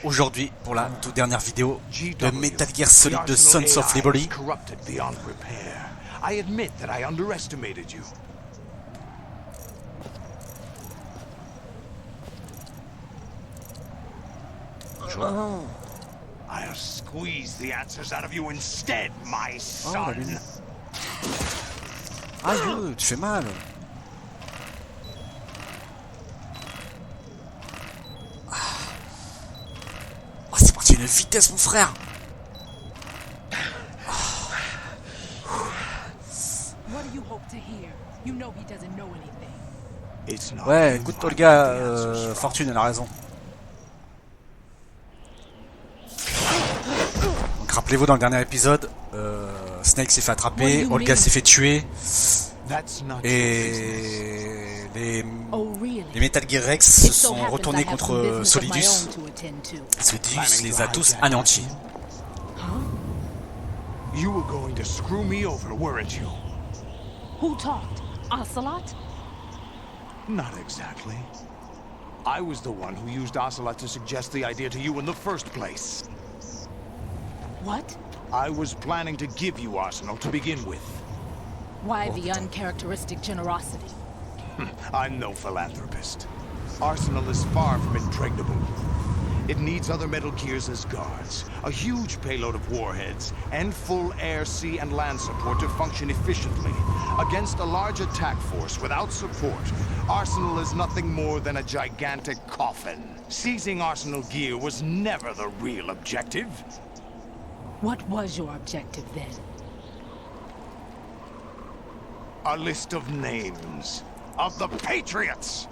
aujourd'hui pour la toute dernière vidéo de Metal Gear Solid de Sons of Liberty. I admit that I underestimated you. I'll squeeze the answers out of you instead, my son. Aïe, tu fais mal. Oh, c'est parti à une vitesse, mon frère. Ouais, écoute-toi le gars, Fortune, elle a raison. Donc rappelez-vous, dans le dernier épisode, Snake s'est fait attraper, Olga s'est fait tuer, et les Metal Gear Rex se sont retournés contre Solidus. Solidus les a tous anéantis. You were going to screw me over, weren't you? Who talked? Ocelot? Not exactly. I was the one who used Ocelot to suggest the idea to you in the first place. What? I was planning to give you Arsenal to begin with. Why the uncharacteristic generosity? I'm no philanthropist. Arsenal is far from impregnable. It needs other Metal Gears as guards, a huge payload of warheads, and full air, sea, and land support to function efficiently. Against a large attack force without support, Arsenal is nothing more than a gigantic coffin. Seizing Arsenal gear was never the real objective. What was your objective then? A list of names of the Patriots!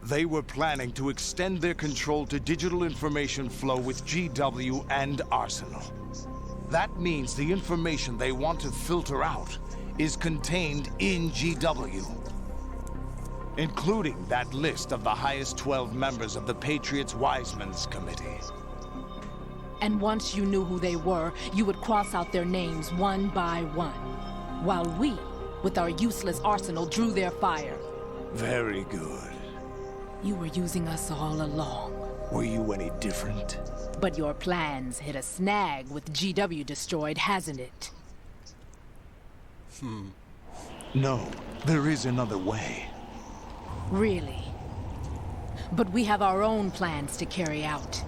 They were planning to extend their control to digital information flow with GW and Arsenal. That means the information they want to filter out is contained in GW, including that list of the highest 12 members of the Patriots Wiseman's Committee. And once you knew who they were, you would cross out their names one by one, while we, with our useless arsenal, drew their fire. Very good. You were using us all along. Were you any different? But your plans hit a snag with GW destroyed, hasn't it? No, there is another way. Really? But we have our own plans to carry out.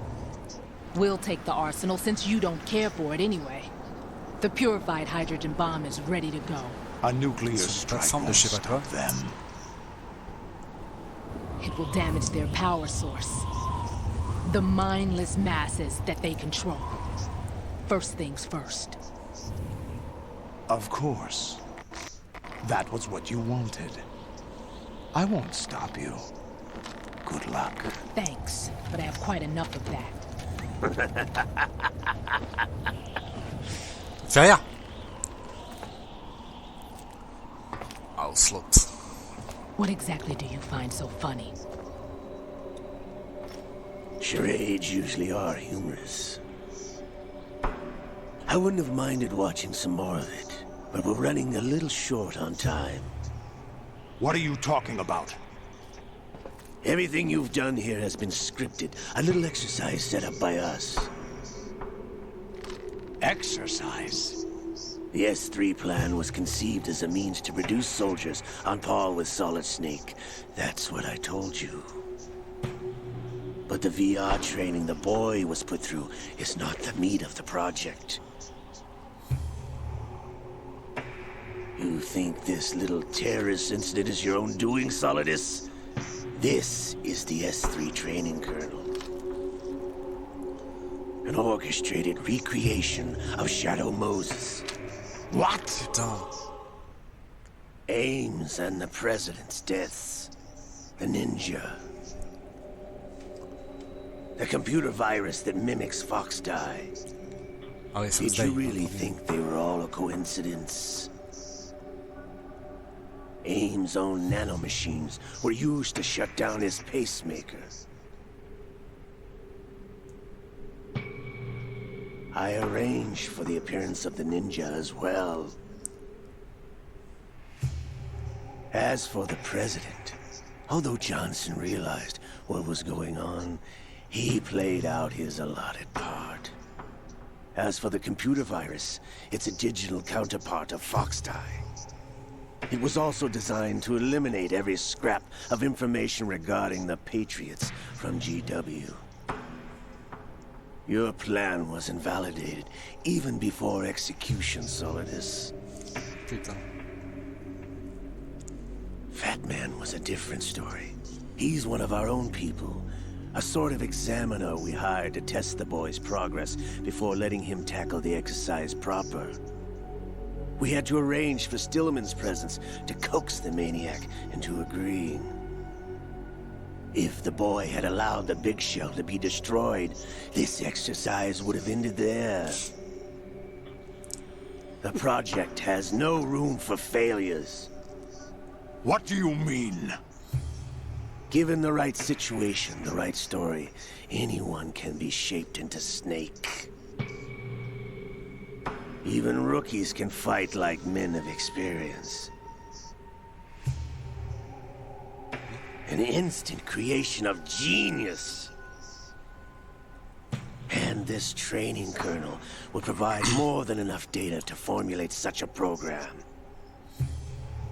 We'll take the arsenal since you don't care for it anyway. The purified hydrogen bomb is ready to go. A nuclear strike won't stop them. It will damage their power source. The mindless masses that they control. First things first. Of course. That was what you wanted. I won't stop you. Good luck. Thanks, but I have quite enough of that. Fais rien. Ocelot. What exactly do you find so funny? Charades usually are humorous. I wouldn't have minded watching some more of it, but we're running a little short on time. What are you talking about? Everything you've done here has been scripted. A little exercise set up by us. Exercise? The S3 plan was conceived as a means to produce soldiers on par with Solid Snake. That's what I told you. But the VR training the boy was put through is not the meat of the project. You think this little terrorist incident is your own doing, Solidus? This is the S3 training kernel. An orchestrated recreation of Shadow Moses. What? Putain. Ames and the President's deaths. The ninja. The computer virus that mimics Fox Die. Ah ouais, Did you really think they were all a coincidence? Ames' own nanomachines were used to shut down his pacemaker. I arranged for the appearance of the ninja as well. As for the president, although Johnson realized what was going on, he played out his allotted part. As for the computer virus, it's a digital counterpart of Foxtie. It was also designed to eliminate every scrap of information regarding the Patriots from GW. Your plan was invalidated even before execution, Solidus. Putain. Fat Man was a different story. He's one of our own people. A sort of examiner we hired to test the boy's progress before letting him tackle the exercise proper. We had to arrange for Stillman's presence to coax the maniac into agreeing. If the boy had allowed the big shell to be destroyed, this exercise would have ended there. The project has no room for failures. What do you mean? Given the right situation, the right story, anyone can be shaped into Snake. Even rookies can fight like men of experience. An instant creation of genius. And this training kernel would provide more than enough data to formulate such a program.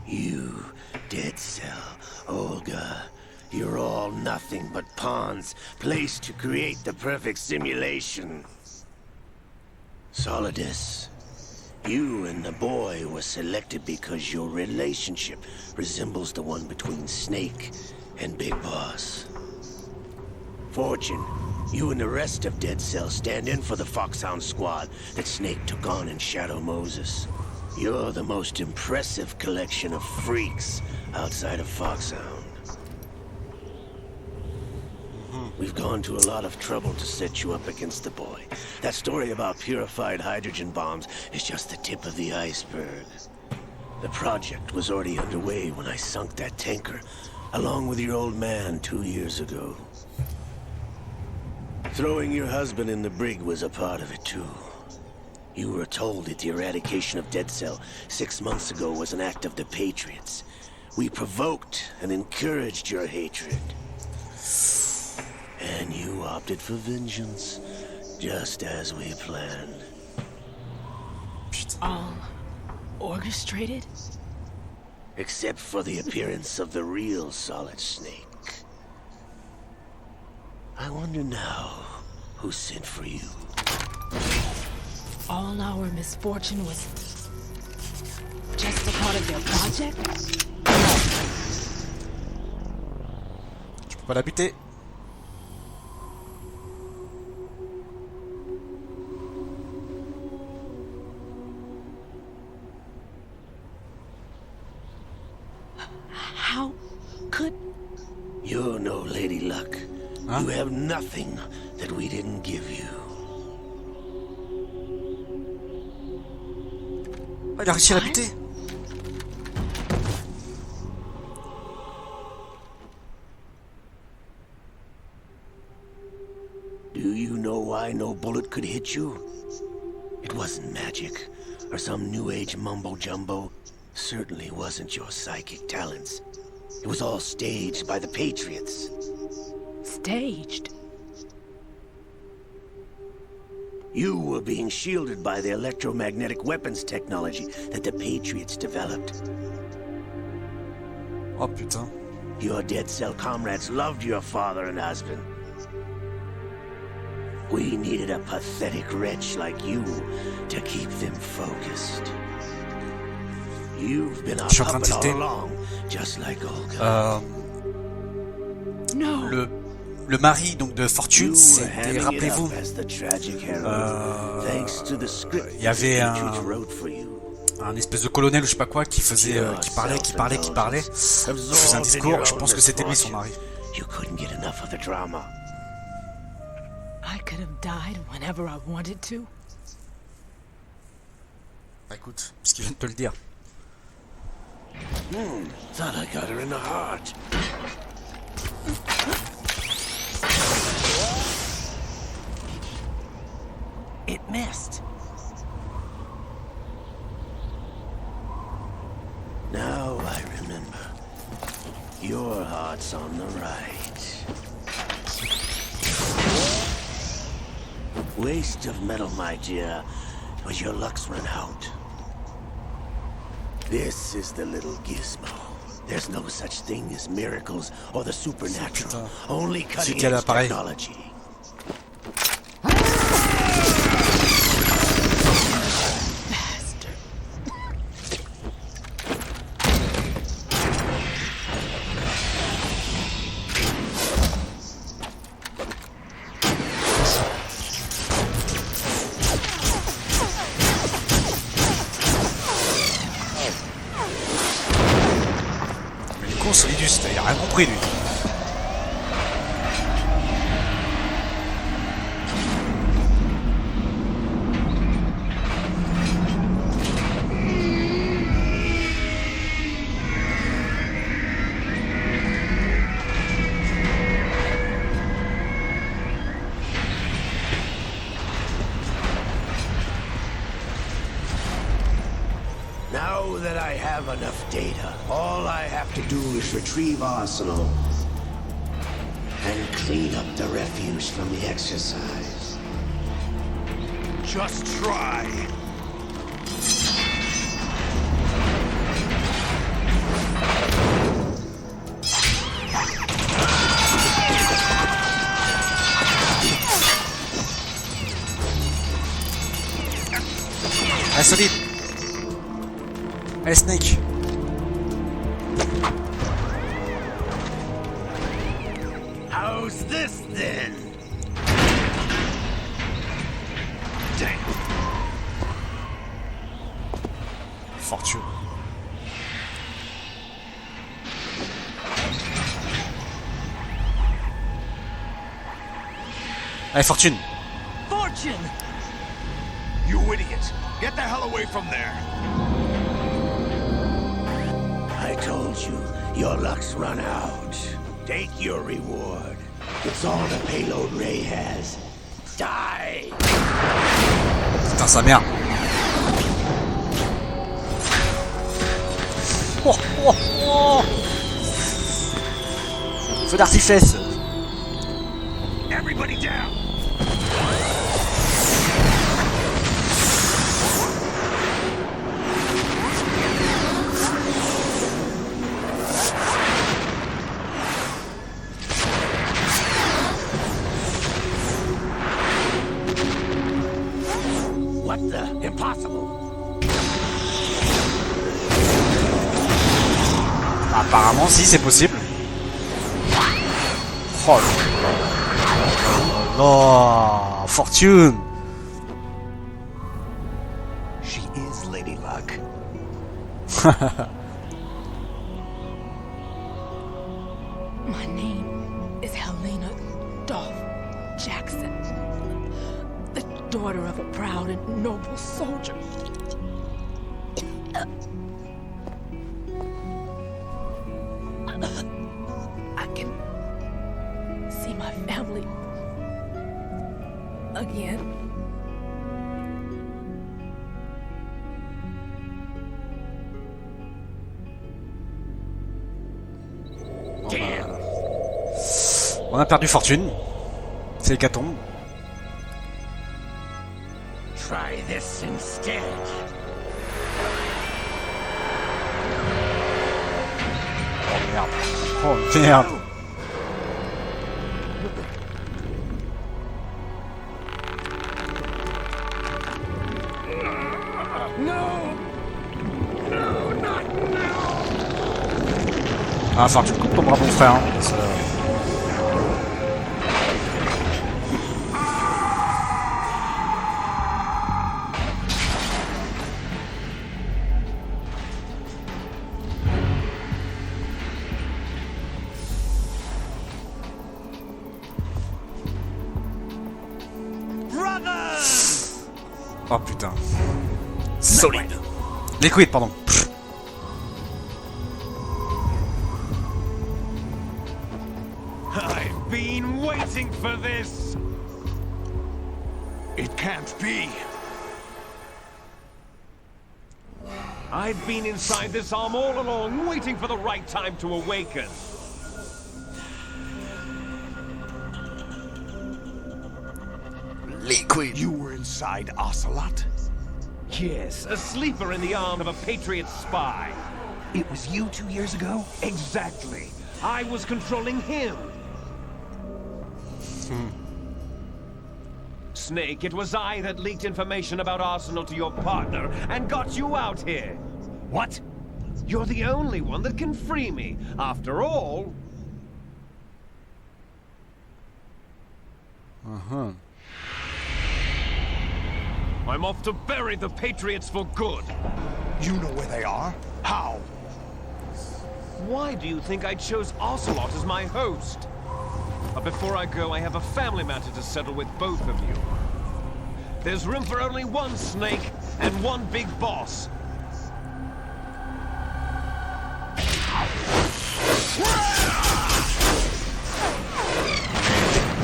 You, Dead Cell, Olga, you're all nothing but pawns placed to create the perfect simulation. Solidus, you and the boy were selected because your relationship resembles the one between Snake and Big Boss. Fortune, you and the rest of Dead Cell stand in for the Foxhound squad that Snake took on in Shadow Moses. You're the most impressive collection of freaks outside of Foxhound. We've gone to a lot of trouble to set you up against the boy. That story about purified hydrogen bombs is just the tip of the iceberg. The project was already underway when I sunk that tanker, along with your old man 2 years ago. Throwing your husband in the brig was a part of it too. You were told that the eradication of Dead Cell 6 months ago was an act of the Patriots. We provoked and encouraged your hatred. And you opted for vengeance, just as we planned. All orchestrated? Except for the appearance of the real Solid Snake. I wonder now who sent for you. All our misfortune was just a part of their project? Je peux pas la buter. How could... You're no Lady Luck. Huh? You have nothing that we didn't give you. Oh, il a réussi à la buter. Do you know why no bullet could hit you? It wasn't magic, or some new age mumbo-jumbo. Certainly wasn't your psychic talents. It was all staged by the Patriots. Staged? You were being shielded by the electromagnetic weapons technology that the Patriots developed. Oh putain. Your Dead Cell comrades loved your father and husband. We needed a pathetic wretch like you to keep them focused. You've been our puppet all along, just like Olga. No. Le mari donc de Fortune, c'était, rappelez-vous, il y avait un espèce de colonel ou je sais pas quoi qui faisait, qui parlait, qui faisait un discours. Je pense que c'était lui son mari. I could have died whenever I wanted to. Bah écoute, puisqu'il vient de te le dire. Thought I got her in the heart. It missed. Now I remember. Your heart's on the right. Waste of metal, my dear, but your luck's run out. This is the little gizmo. There's no such thing as miracles or the supernatural. Only cutting-edge technology. Solidus, il a rien compris lui. Now that I have enough data, all I have to do is retrieve Arsenal and clean up the refuse from the exercise. Just try. Ah, solide. Allez, Snake. How's this then? Damn. Fortune. Allez, Fortune. Fortune! You idiot! Get the hell away from there! I told you, your luck's run out. Take your reward. It's all the payload Ray has. Die! Putain, sa mère. Oh, oh, oh. Feu d'artifice. Everybody down! What the? Impossible! Apparemment, si, c'est possible. Oh là là. Fortune. She is Lady Luck. My name is Helena Dolph Jackson, the daughter of a proud and noble soldier. I can see my family again. On a perdu Fortune. C'est l'hécatombe. Try this instead. Oh merde. Oh merde. Ah, Fortune, coupe ton bras, mon frère. Hein. Oh putain. Solide. Liquide, pardon. I've been waiting for this! It can't be! I've been inside this arm all along, waiting for the right time to awaken. liquid. You were inside Ocelot? Yes, a sleeper in the arm of a Patriot spy. It was you 2 years ago? Exactly. I was controlling him. Snake, it was I that leaked information about Arsenal to your partner and got you out here. What? You're the only one that can free me. After all... I'm off to bury the Patriots for good. You know where they are? How? Why do you think I chose Ocelot as my host? But before I go, I have a family matter to settle with both of you. There's room for only one Snake and one big boss.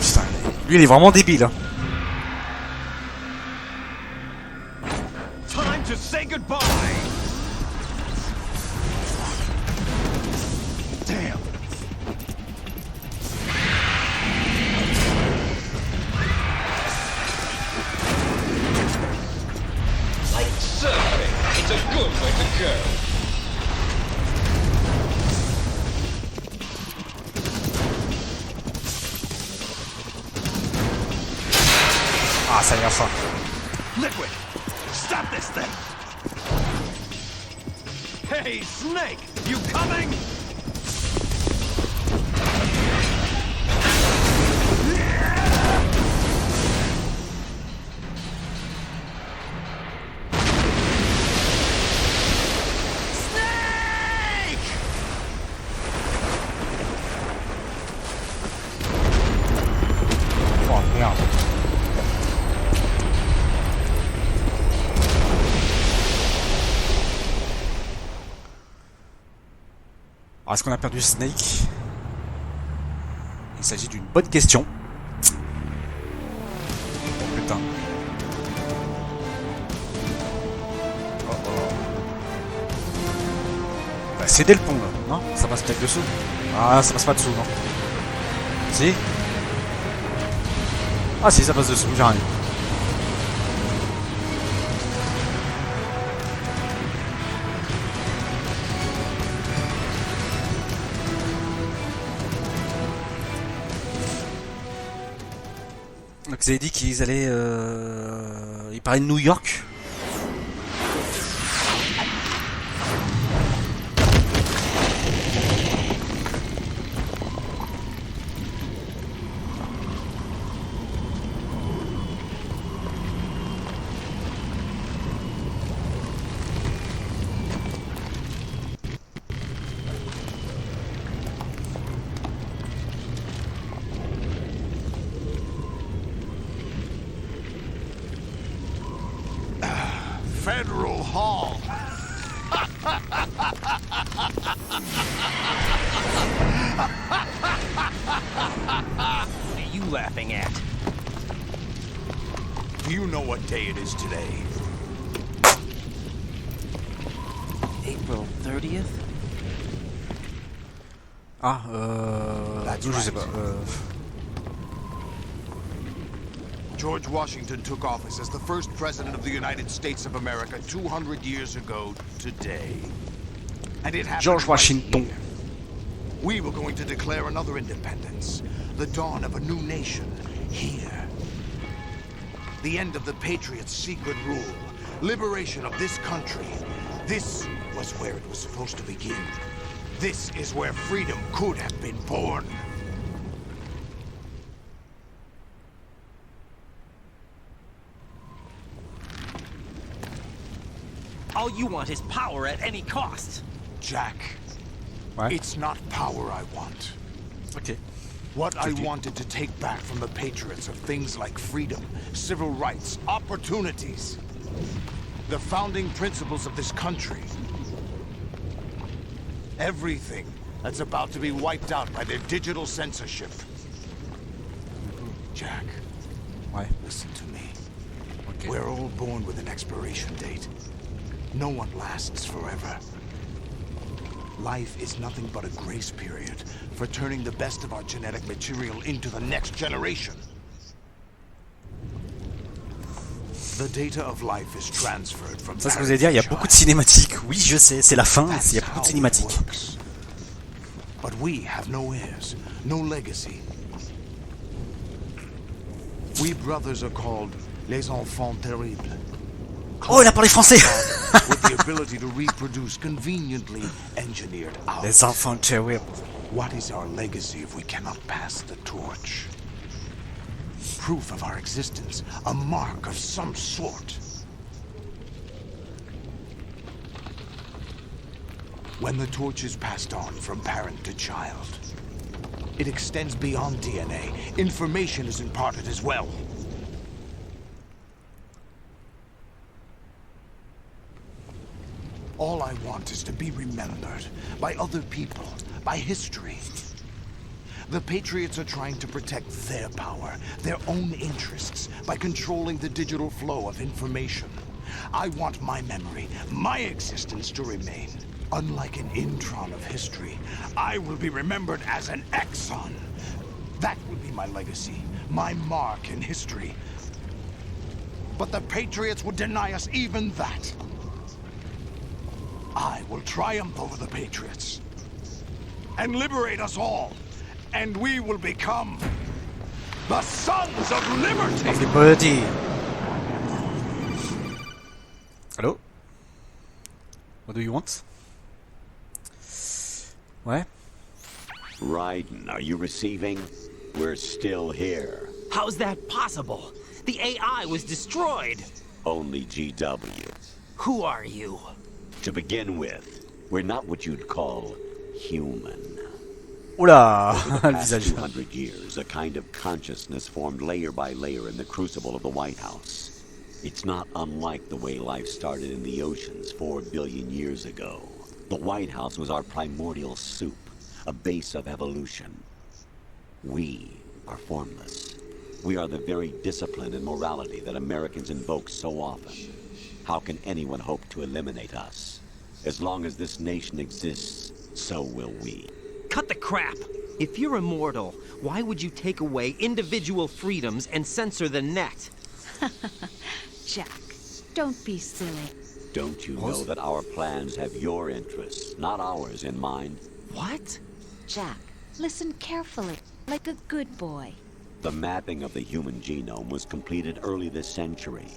Putain, lui il est vraiment débile. Hein. Time to say goodbye. Damn. Like surfing, it's a good way to go. Ah, ça y est, enfin. Liquid! Stop this thing! Hey, Snake, you coming? Oh merde. Alors, est-ce qu'on a perdu Snake? Il s'agit d'une bonne question. Oh putain. Oh oh. On va céder le pont là, non? Ça passe peut-être dessous. Ah, ça passe pas dessous, non? Si? Ah si, ça passe dessous, j'ai rien. Donc vous avez dit qu'ils allaient... Ils parlaient de New York. Federal Hall. What are you laughing at? Do you know what day it is today? April 30th? Ah, That's je sais right. pas. George Washington took office as the first president of the United States of America 200 years ago today. And it happened George right Washington. here. We were going to declare another independence, the dawn of a new nation here. The end of the Patriots' secret rule, liberation of this country. This was where it was supposed to begin. This is where freedom could have been born. All you want is power at any cost. Jack, Ouais. it's not power I want. Ok. What I wanted to take back from the Patriots are things like freedom, civil rights, opportunities. The founding principles of this country. Everything that's about to be wiped out by their digital censorship. Jack, Ouais. listen to me. Ok. We're all born with an expiration date. No one lasts forever. Life is nothing but a grace period for turning the best of our genetic material into the next generation. The data of life is transferred from Ça, ce que vous allez dire, il y a beaucoup de cinématiques. Oui, je sais, c'est la fin, il y a beaucoup de cinématiques. But we have no heirs, no legacy. We brothers are called les enfants terribles. Oh, il a parlé français. With the ability to reproduce conveniently engineered out. Les enfants terribles. What is our legacy if we cannot pass the torch? Proof of our existence, a mark of some sort. When the torch is passed on from parent to child, it extends beyond DNA. Information is imparted as well. All I want is to be remembered by other people, by history. The Patriots are trying to protect their power, their own interests, by controlling the digital flow of information. I want my memory, my existence to remain. Unlike an intron of history, I will be remembered as an exon. That will be my legacy, my mark in history. But the Patriots would deny us even that. I will triumph over the Patriots and liberate us all. And we will become the Sons of Liberty! Of Liberty. Hello? What do you want? Ouais? Raiden, are you receiving? We're still here. How's that possible? The AI was destroyed. Only GW. Who are you? To begin with, we're not what you'd call human. Oula, For the le past visage. 200 years, a kind of consciousness formed layer by layer in the crucible of the White House. It's not unlike the way life started in the oceans 4 billion years ago. The White House was our primordial soup, a base of evolution. We are formless. We are the very discipline and morality that Americans invoke so often. How can anyone hope to eliminate us? As long as this nation exists, so will we. Cut the crap! If you're immortal, why would you take away individual freedoms and censor the net? Jack, don't be silly. Don't you know that our plans have your interests, not ours, in mind? What? Jack, listen carefully, like a good boy. The mapping of the human genome was completed early this century.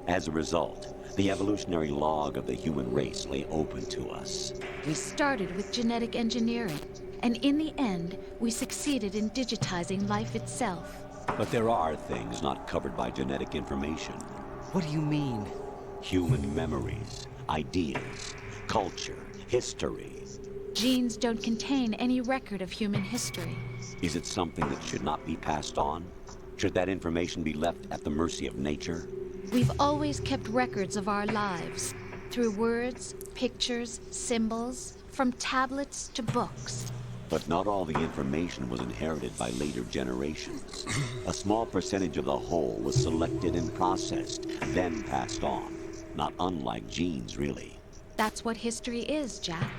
As a result, the evolutionary log of the human race lay open to us. We started with genetic engineering, and in the end, we succeeded in digitizing life itself. But there are things not covered by genetic information. What do you mean? Human memories, ideas, culture, history. Genes don't contain any record of human history. Is it something that should not be passed on? Should that information be left at the mercy of nature? We've always kept records of our lives, through words, pictures, symbols, from tablets to books. But not all the information was inherited by later generations. A small percentage of the whole was selected and processed, then passed on. Not unlike genes, really. That's what history is, Jack.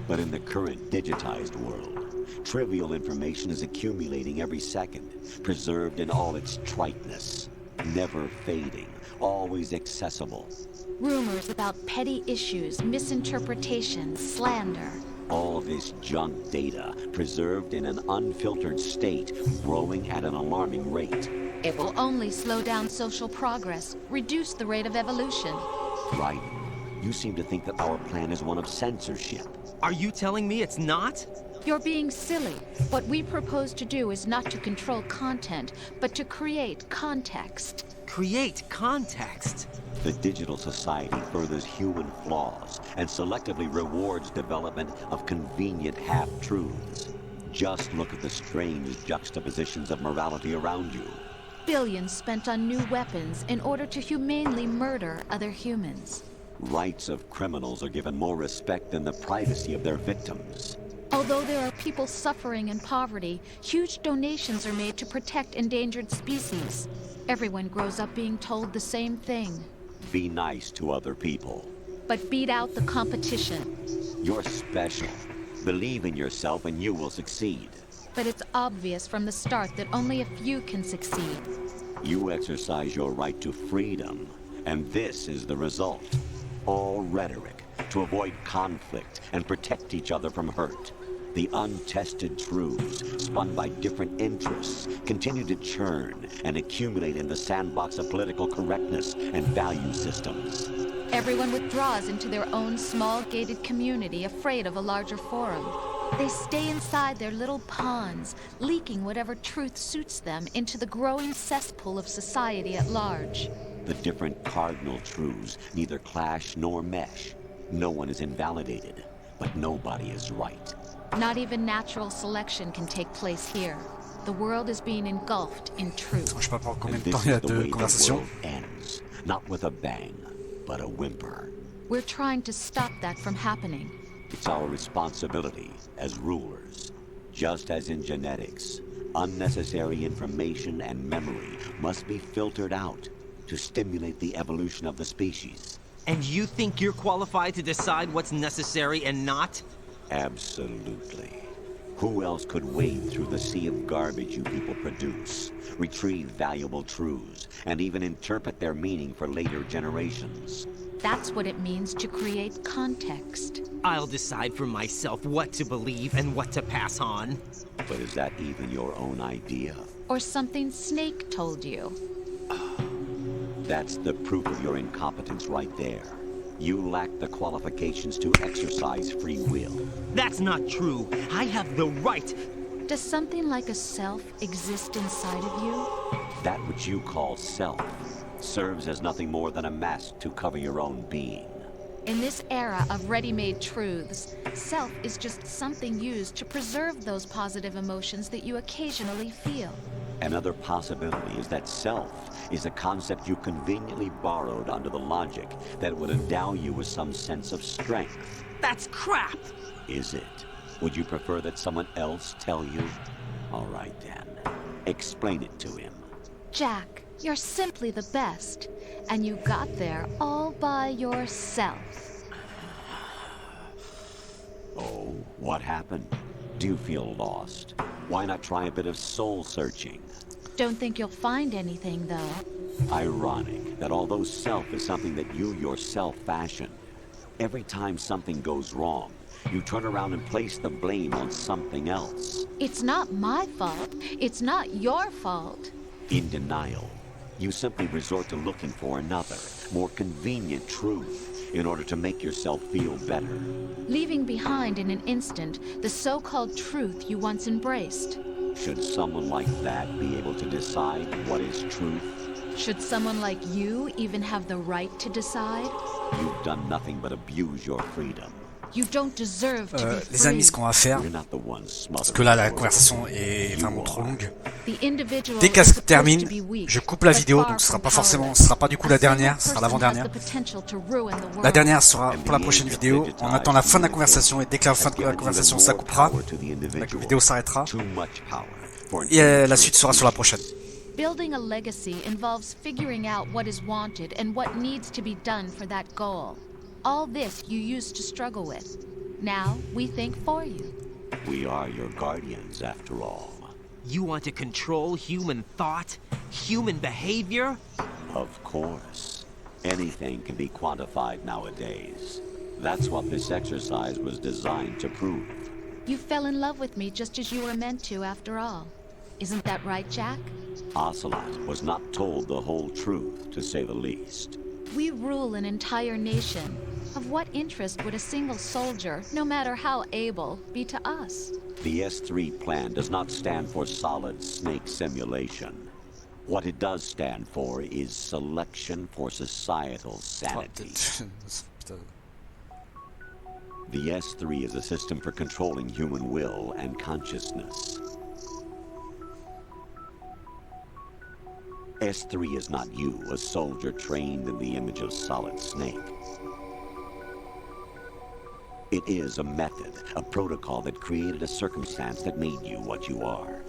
But in the current digitized world, trivial information is accumulating every second, preserved in all its triteness, never fading, always accessible. Rumors about petty issues, misinterpretation, slander. All this junk data, preserved in an unfiltered state, growing at an alarming rate. It will only slow down social progress, reduce the rate of evolution. Right. You seem to think that our plan is one of censorship. Are you telling me it's not? You're being silly. What we propose to do is not to control content, but to create context. Create context? The digital society furthers human flaws and selectively rewards development of convenient half-truths. Just look at the strange juxtapositions of morality around you. Billions spent on new weapons in order to humanely murder other humans. Rights of criminals are given more respect than the privacy of their victims. Although there are people suffering in poverty, huge donations are made to protect endangered species. Everyone grows up being told the same thing. Be nice to other people. But beat out the competition. You're special. Believe in yourself and you will succeed. But it's obvious from the start that only a few can succeed. You exercise your right to freedom, And this is the result. All rhetoric to avoid conflict and protect each other from hurt. The untested truths, spun by different interests, continue to churn and accumulate in the sandbox of political correctness and value systems. Everyone withdraws into their own small gated community, afraid of a larger forum. They stay inside their little ponds, leaking whatever truth suits them into the growing cesspool of society at large. The different cardinal truths neither clash nor mesh. No one is invalidated, but nobody is right. Not even natural selection can take place here. The world is being engulfed in truth. Je sais pas pendant combien And de temps this il y a is the de way the conversation. world ends, not with a bang, but a whimper. We're trying to stop that from happening. It's our responsibility as rulers. Just as in genetics, unnecessary information and memory must be filtered out to stimulate the evolution of the species. And you think you're qualified to decide what's necessary and not? Absolutely. Who else could wade through the sea of garbage you people produce, retrieve valuable truths, and even interpret their meaning for later generations? That's what it means to create context. I'll decide for myself what to believe and what to pass on. But is that even your own idea? Or something Snake told you. That's the proof of your incompetence right there. You lack the qualifications to exercise free will. That's not true. I have the right. Does something like a self exist inside of you? That which you call self serves as nothing more than a mask to cover your own being. In this era of ready-made truths, self is just something used to preserve those positive emotions that you occasionally feel. Another possibility is that self is a concept you conveniently borrowed under the logic that would endow you with some sense of strength. That's crap! Is it? Would you prefer that someone else tell you? All right then. Explain it to him. Jack, you're simply the best, and you got there all by yourself. Oh, what happened? Do you feel lost? Why not try a bit of soul searching? Don't think you'll find anything, though. Ironic that although self is something that you yourself fashioned, every time something goes wrong, you turn around and place the blame on something else. It's not my fault. It's not your fault. In denial, you simply resort to looking for another, more convenient truth in order to make yourself feel better. Leaving behind in an instant the so-called truth you once embraced. Should someone like that be able to decide what is truth? Should someone like you even have the right to decide? You've done nothing but abuse your freedom. You don't deserve to be Les amis, free. ce qu'on va faire, You're not the one parce smothering que là la your conversation own. est vraiment trop longue. The individual Dès qu'elle is se supposed termine, to be weak, je coupe la but vidéo, far donc ce sera from pas forcément, powerless. ce sera pas du coup la A single dernière, ce sera person has l'avant-dernière. the potential to ruin the world. La dernière sera pour la prochaine vidéo. On attend la fin de la conversation et dès que la fin de la conversation ça coupera, la vidéo s'arrêtera et la suite sera sur la prochaine. Building a legacy involves figuring out what is wanted and what needs to be done for that goal. All this you used to struggle with. Now we think for you. We are your guardians, after all. You want to control human thought? Human behavior? Of course. Anything can be quantified nowadays. That's what this exercise was designed to prove. You fell in love with me just as you were meant to, after all. Isn't that right, Jack? Ocelot was not told the whole truth, to say the least. We rule an entire nation. Of what interest would a single soldier, no matter how able, be to us? The S3 plan does not stand for solid snake simulation. What it does stand for is selection for societal sanity. The S3 is a system for controlling human will and consciousness. S3 is not you, a soldier trained in the image of Solid Snake. It is a method, a protocol that created a circumstance that made you what you are.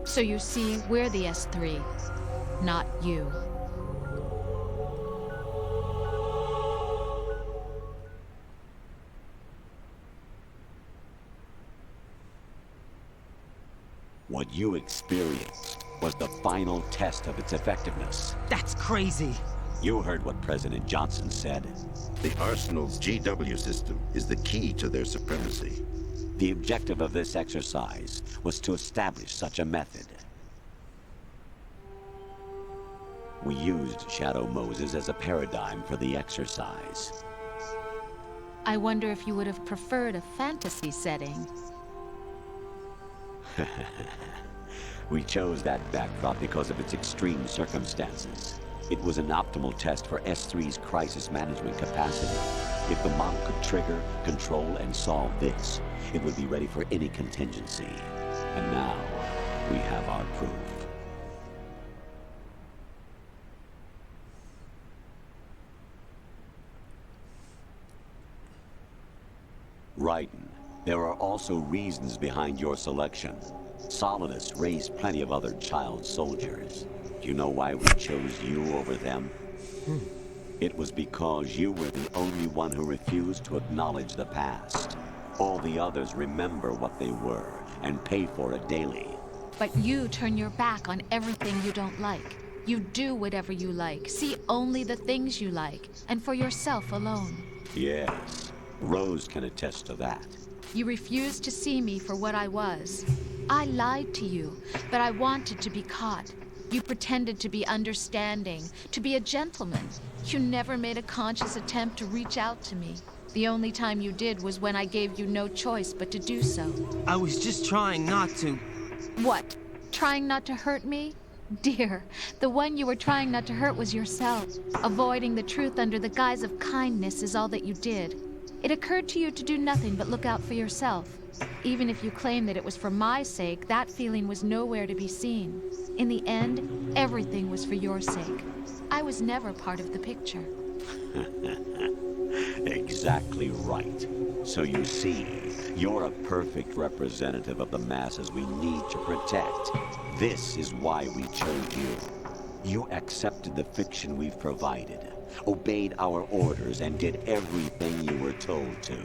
So you see, we're the S3, not you. What you experienced was the final test of its effectiveness. That's crazy. You heard what President Johnson said. The Arsenal's GW system is the key to their supremacy. The objective of this exercise was to establish such a method. We used Shadow Moses as a paradigm for the exercise. I wonder if you would have preferred a fantasy setting. We chose that backdrop because of its extreme circumstances. It was an optimal test for S3's crisis management capacity. If the model could trigger, control, and solve this, it would be ready for any contingency. And now, we have our proof. Raiden, there are also reasons behind your selection. Solidus raised plenty of other child soldiers. Do you know why we chose you over them? It was because you were the only one who refused to acknowledge the past. All the others remember what they were and pay for it daily. But you turn your back on everything you don't like. You do whatever you like, see only the things you like, and for yourself alone. Yes, Rose can attest to that. You refused to see me for what I was. I lied to you, but I wanted to be caught. You pretended to be understanding, to be a gentleman. You never made a conscious attempt to reach out to me. The only time you did was when I gave you no choice but to do so. I was just trying not to. What? Trying not to hurt me? Dear, the one you were trying not to hurt was yourself. Avoiding the truth under the guise of kindness is all that you did. It occurred to you to do nothing but look out for yourself. Even if you claim that it was for my sake, that feeling was nowhere to be seen. In the end, everything was for your sake. I was never part of the picture. Exactly right. So you see, you're a perfect representative of the masses we need to protect. This is why we chose you. You accepted the fiction we've provided, obeyed our orders, and did everything you were told to.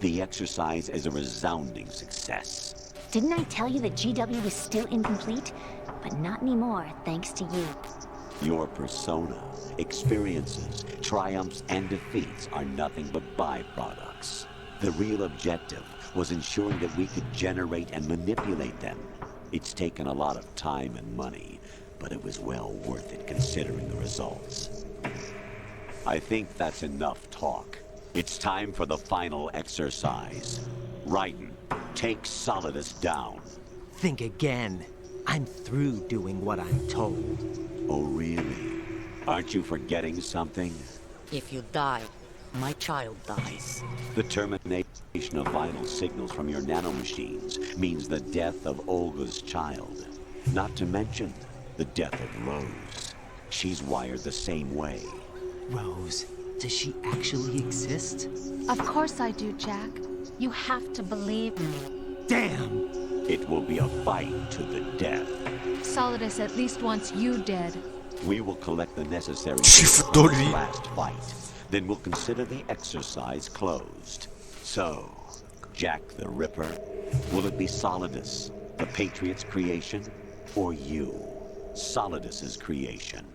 The exercise is a resounding success. Didn't I tell you that GW was still incomplete? But not anymore, thanks to you. Your persona, experiences, triumphs, and defeats are nothing but byproducts. The real objective was ensuring that we could generate and manipulate them. It's taken a lot of time and money, but it was well worth it considering the results. I think that's enough talk. It's time for the final exercise. Raiden, take Solidus down. Think again. I'm through doing what I'm told. Oh, really? Aren't you forgetting something? If you die, my child dies. The termination of vital signals from your nanomachines means the death of Olga's child. Not to mention the death of Rose. She's wired the same way. Rose, does she actually exist? Of course I do, Jack. You have to believe me. Damn! It will be a fight to the death. Solidus at least wants you dead. We will collect the necessary Chiffre for de lui. the last fight. Then we'll consider the exercise closed. So, Jack the Ripper, will it be Solidus, the Patriot's creation, or you, Solidus's creation?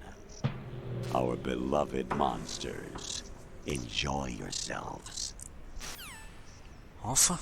Our beloved monsters, enjoy yourselves. Enfin.